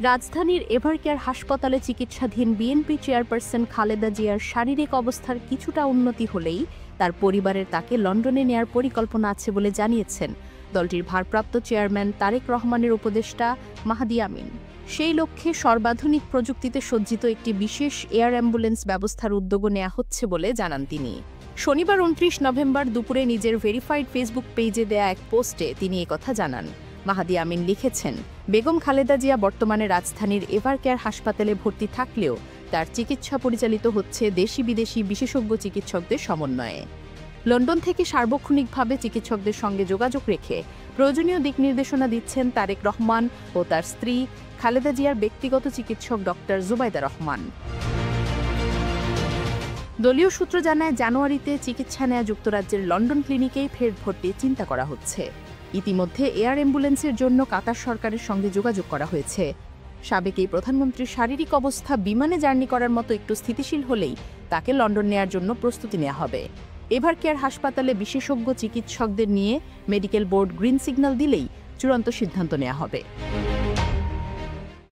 রাজধানীর এভারকেয়ার হাসপাতালে চিকিৎসাধীন বিএনপি চেয়ারপারসন খালেদা জিয়ার শারীরিক অবস্থার কিছুটা উন্নতি হলেই তার পরিবারের তাকে লন্ডনে নেয়ার পরিকল্পনা আছে বলে জানিয়েছেন দলটির ভারপ্রাপ্ত চেয়ারম্যান তারেক রহমানের উপদেষ্টা মাহদি আমিন। সেই লক্ষ্যে সর্বাধুনিক প্রযুক্তিতে সজ্জিত একটি বিশেষ এয়ার অ্যাম্বুলেন্স ব্যবস্থার উদ্যোগও নেওয়া হচ্ছে বলে জানান তিনি। শনিবার ২৯ নভেম্বর দুপুরে নিজের ভেরিফাইড ফেসবুক পেজে দেয়া এক পোস্টে তিনি একথা জানান। মাহদি আমিন লিখেছেন, বেগম খালেদা জিয়া বর্তমানে রাজধানীর এভারকেয়ার হাসপাতালে ভর্তি থাকলেও তার চিকিৎসা পরিচালিত হচ্ছে দেশি বিদেশি বিশেষজ্ঞ চিকিৎসকদের সমন্বয়ে। লন্ডন থেকে সার্বক্ষণিকভাবে চিকিৎসকদের সঙ্গে যোগাযোগ রেখে প্রয়োজনীয় দিক নির্দেশনা দিচ্ছেন তারেক রহমান ও তার স্ত্রী খালেদা জিয়ার ব্যক্তিগত চিকিৎসক ডক্টর জুবাইদা রহমান। দলীয় সূত্র জানায়, জানুয়ারিতে চিকিৎসা নেয়া যুক্তরাজ্যের লন্ডন ক্লিনিকেই ফের ভর্তির চিন্তা করা হচ্ছে। ইতিমধ্যে এয়ার অ্যাম্বুলেন্সের জন্য কাতার সরকারের সঙ্গে যোগাযোগ করা হয়েছে। সাবেক এই প্রধানমন্ত্রীর শারীরিক অবস্থা বিমানে জার্নি করার মতো একটু স্থিতিশীল হলেই তাকে লন্ডন নেয়ার জন্য প্রস্তুতি নেওয়া হবে। এভারকেয়ার হাসপাতালে বিশেষজ্ঞ চিকিৎসকদের নিয়ে মেডিকেল বোর্ড গ্রিন সিগন্যাল দিলেই চূড়ান্ত সিদ্ধান্ত নেওয়া হবে।